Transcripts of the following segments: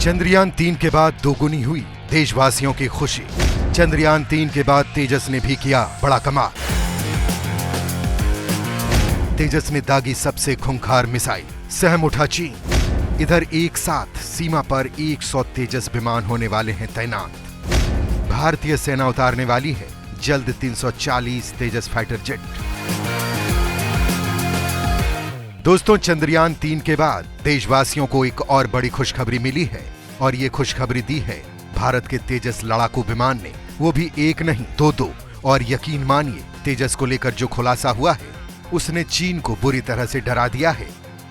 चंद्रयान-3 के बाद दोगुनी हुई देशवासियों की खुशी। चंद्रयान-3 के बाद तेजस ने भी किया बड़ा कमाल। तेजस ने दागी सबसे खूंखार मिसाइल, सहम उठा चीन। इधर एक साथ सीमा पर 100 तेजस विमान होने वाले हैं तैनात। भारतीय सेना उतारने वाली है जल्द 340 तेजस फाइटर जेट। दोस्तों, चंद्रयान-3 के बाद देशवासियों को एक और बड़ी खुशखबरी मिली है और ये खुशखबरी दी है भारत के तेजस लड़ाकू विमान ने, वो भी एक नहीं दो। और यकीन मानिए, तेजस को लेकर जो खुलासा हुआ है उसने चीन को बुरी तरह से डरा दिया है,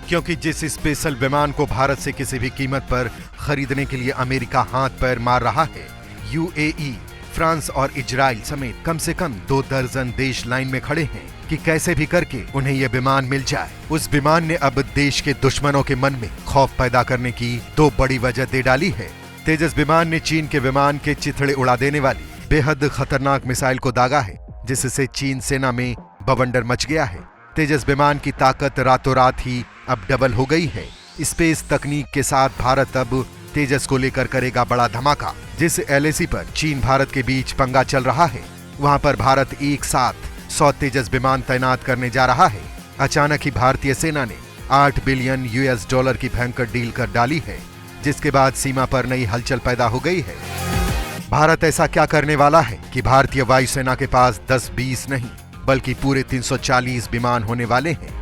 क्योंकि जिस स्पेशल विमान को भारत से किसी भी कीमत पर खरीदने के लिए अमेरिका हाथ पैर मार रहा है, यूएई, फ्रांस और इजराइल समेत कम से कम 2 दर्जन देश लाइन में खड़े हैं कि कैसे भी करके उन्हें यह विमान मिल जाए। उस विमान ने अब देश के दुश्मनों के मन में खौफ पैदा करने की 2 बड़ी वजह दे डाली है। तेजस विमान ने चीन के विमान के चिथड़े उड़ा देने वाली बेहद खतरनाक मिसाइल को दागा है, जिससे चीन सेना में बवंडर मच गया है। तेजस विमान की ताकत रातों रात ही अब डबल हो गई है। स्पेस तकनीक के साथ भारत अब तेजस को लेकर करेगा बड़ा धमाका। जिस एलएसी पर चीन भारत के बीच पंगा चल रहा है, वहां पर भारत एक साथ 100 तेजस विमान तैनात करने जा रहा है। अचानक ही भारतीय सेना ने $8 बिलियन की भयंकर डील कर डाली है, जिसके बाद सीमा पर नई हलचल पैदा हो गई है। भारत ऐसा क्या करने वाला है कि भारतीय वायुसेना के पास 10-20 नहीं बल्कि पूरे 340 विमान होने वाले हैं।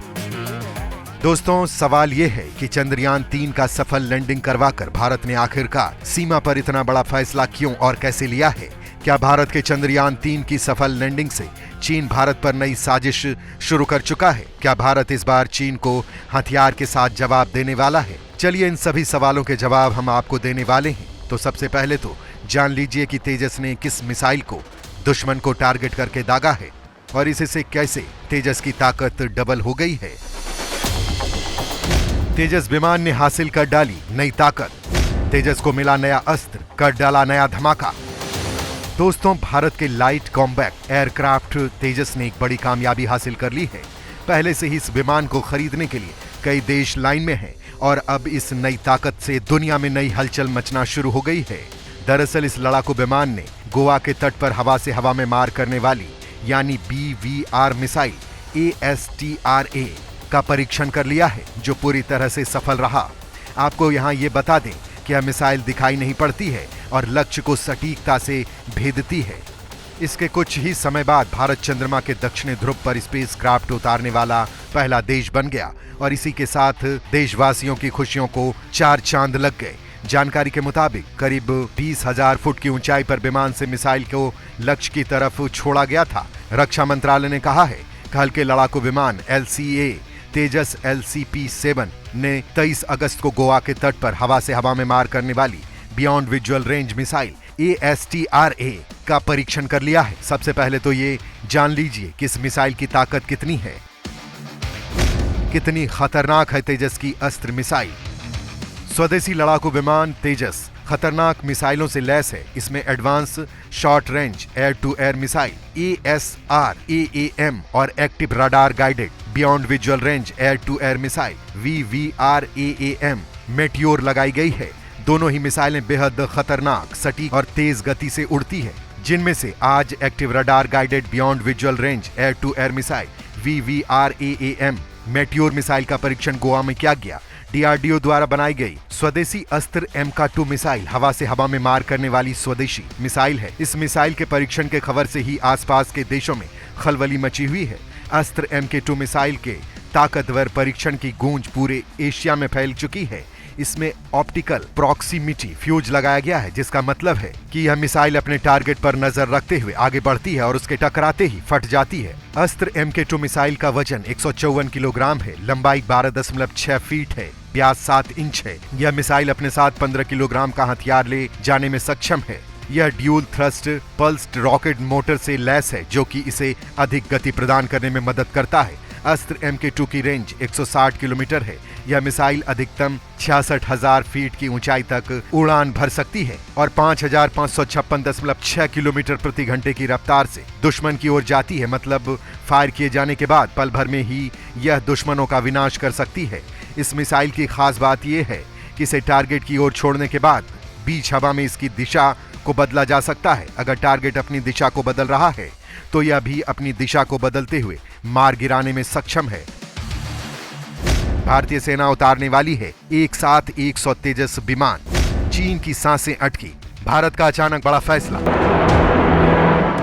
दोस्तों, सवाल यह है कि चंद्रयान-3 का सफल लैंडिंग करवाकर भारत ने आखिरकार सीमा पर इतना बड़ा फैसला क्यों और कैसे लिया है? क्या भारत के चंद्रयान-3 की सफल लैंडिंग से चीन भारत पर नई साजिश शुरू कर चुका है? क्या भारत इस बार चीन को हथियार के साथ जवाब देने वाला है? चलिए, इन सभी सवालों के जवाब हम आपको देने वाले हैं। तो सबसे पहले तो जान लीजिए कि तेजस ने किस मिसाइल को दुश्मन को टारगेट करके दागा है और इससे कैसे तेजस की ताकत डबल हो गई है। तेजस विमान ने हासिल कर डाली नई ताकत। तेजस को मिला नया अस्त्र, कर डाला नया धमाका। दोस्तों, भारत के लाइट कॉम्बैट एयरक्राफ्ट तेजस ने एक बड़ी कामयाबी हासिल कर ली है। पहले से ही इस विमान को खरीदने के लिए कई देश लाइन में हैं और अब इस नई ताकत से दुनिया में नई हलचल मचना शुरू हो गई है। दरअसल इस लड़ाकू विमान ने गोवा के तट पर हवा से हवा में मार करने वाली यानी BVR मिसाइल ASTRA का परीक्षण कर लिया है, जो पूरी तरह से सफल रहा। आपको यहाँ ये बता दें कि यह मिसाइल दिखाई नहीं पड़ती है और लक्ष्य को सटीकता से भेदती है। इसके कुछ ही समय बाद भारत चंद्रमा के दक्षिणी ध्रुव पर स्पेस क्राफ्ट उतारने वाला पहला देश बन गया और इसी के साथ देशवासियों की खुशियों को 4 चांद लग गए। जानकारी के मुताबिक करीब 20,000 फुट की ऊंचाई पर विमान से मिसाइल को लक्ष्य की तरफ छोड़ा गया था। रक्षा मंत्रालय ने कहा है कि हल्के लड़ाकू विमान LCA तेजस LCP-7 ने 23 अगस्त को गोवा के तट पर हवा से हवा में मार करने वाली beyond visual range missile ASTRA का परीक्षण कर लिया है। सबसे पहले तो ये जान लीजिए कि इस मिसाइल की ताकत कितनी है, कितनी खतरनाक है तेजस की अस्त्र मिसाइल। स्वदेशी लड़ाकू विमान तेजस खतरनाक मिसाइलों से लैस है। इसमें advance short range air to air missile ASRAAM और active radar guided beyond visual range air to air missile VVRAAM meteor लगाई गई है। दोनों ही मिसाइलें बेहद खतरनाक, सटीक और तेज गति से उड़ती है, जिनमें से आज active radar guided beyond visual range air to air missile VVRAAM meteor missile का परीक्षण गोवा में किया गया। DRDO द्वारा बनाई गई स्वदेशी अस्त्र MK2 मिसाइल हवा से हवा में मार करने वाली स्वदेशी मिसाइल है। इस मिसाइल के परीक्षण के खबर से ही आसपास के देशों में खलबली मची हुई है। अस्त्र MK2 मिसाइल के ताकतवर परीक्षण की गूंज पूरे एशिया में फैल चुकी है। इसमें ऑप्टिकल प्रॉक्सिमिटी फ्यूज लगाया गया है, जिसका मतलब है कि यह मिसाइल अपने टारगेट पर नजर रखते हुए आगे बढ़ती है और उसके टकराते ही फट जाती है। अस्त्र MK2 मिसाइल का वजन 154 किलोग्राम है, लंबाई 12.6 फीट है, व्यास 7 इंच है। यह मिसाइल अपने साथ 15 किलोग्राम का हथियार ले जाने में सक्षम है। यह dual thrust pulsed rocket motor से लैस है, जो कि इसे अधिक गति प्रदान करने में मदद करता है। अस्त्र MK2 की रेंज 160 किलोमीटर है। यह मिसाइल अधिकतम 66,000 फीट की ऊंचाई तक उड़ान भर सकती है और 5,556.6 किलोमीटर प्रति घंटे की रफ्तार से दुश्मन की ओर जाती है। मतलब फायर किए जाने के बाद पल भर में ही यह दुश्मनों का विनाश कर सकती है। इस मिसाइल की खास बात यह है कि इसे टारगेट की ओर छोड़ने के बाद बीच हवा में इसकी दिशा को बदला जा सकता है। अगर टारगेट अपनी दिशा को बदल रहा है तो यह भी अपनी दिशा को बदलते हुए मार गिराने में सक्षम है। भारतीय सेना उतारने वाली है एक साथ 100 तेजस विमान। चीन की सांसें अटकी, भारत का अचानक बड़ा फैसला।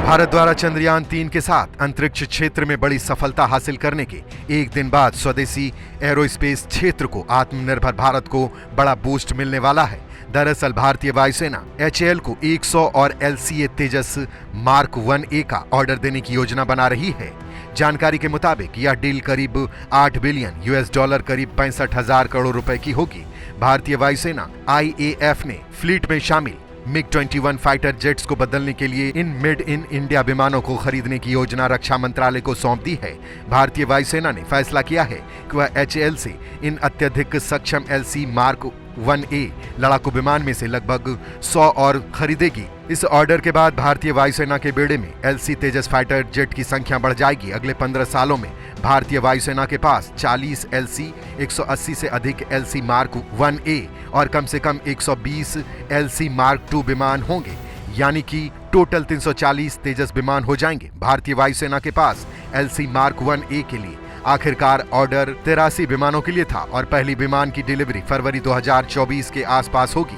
भारत द्वारा चंद्रयान 3 के साथ अंतरिक्ष क्षेत्र में बड़ी सफलता हासिल करने के एक दिन बाद स्वदेशी एरोस्पेस क्षेत्र को आत्मनिर्भर भारत को बड़ा बूस्ट मिलने वाला है। दरअसल भारतीय वायुसेना HAL को 100 और LCA तेजस मार्क 1A का ऑर्डर देने की योजना बना रही है। जानकारी के मुताबिक यह डील करीब $8 बिलियन करीब 65,000 करोड़ रुपए की होगी। भारतीय वायुसेना IAF ने फ्लीट में शामिल MiG-21 फाइटर जेट्स को बदलने के लिए इन मेड इन इंडिया विमानों को खरीदने की योजना रक्षा मंत्रालय को सौंप दी है। भारतीय वायुसेना ने फैसला किया है कि वह HAL से इन अत्यधिक सक्षम LC मार्क 1A लड़ाकू विमान में से लगभग 100 और खरीदेगी। इस ऑर्डर के बाद भारतीय वायुसेना के बेड़े में LC तेजस फाइटर जेट की संख्या बढ़ जाएगी। अगले 15 सालों में भारतीय वायुसेना के पास 40 LC, 180 से अधिक LC मार्क 1A और कम से कम 120 LC मार्क 2 विमान होंगे, यानी कि टोटल 340 तेजस विमान हो जाएंगे। भारतीय वायुसेना के पास LC मार्क 1A के लिए आखिरकार ऑर्डर 83 विमानों के लिए था और पहली विमान की डिलीवरी फरवरी 2024 के आसपास होगी।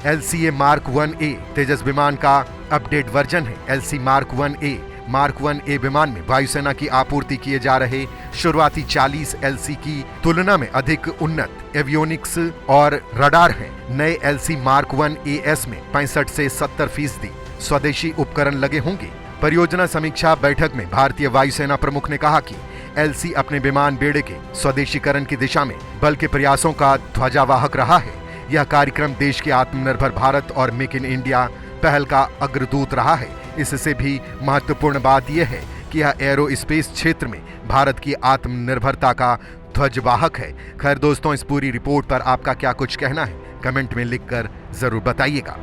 LCA मार्क 1A तेजस विमान का अपडेट वर्जन है। LC mark 1A mark 1A विमान में वायुसेना की आपूर्ति किए जा रहे शुरुआती 40 LC की तुलना में अधिक उन्नत एवियोनिक्स और रडार हैं। नए LC मार्क 1AS में 65 से 70% स्वदेशी उपकरण लगे होंगे। परियोजना समीक्षा बैठक में भारतीय वायुसेना प्रमुख ने कहा कि LC अपने विमान बेड़े के स्वदेशीकरण की दिशा में बल के प्रयासों का ध्वजावाहक रहा है। यह कार्यक्रम देश के आत्मनिर्भर भारत और मेक इन इंडिया पहल का अग्रदूत रहा है। इससे भी महत्वपूर्ण बात यह है कि यह एरोस्पेस क्षेत्र में भारत की आत्मनिर्भरता का ध्वजवाहक है। खैर दोस्तों, इस पूरी रिपोर्ट पर आपका क्या कुछ कहना है, कमेंट में लिखकर जरूर बताइएगा।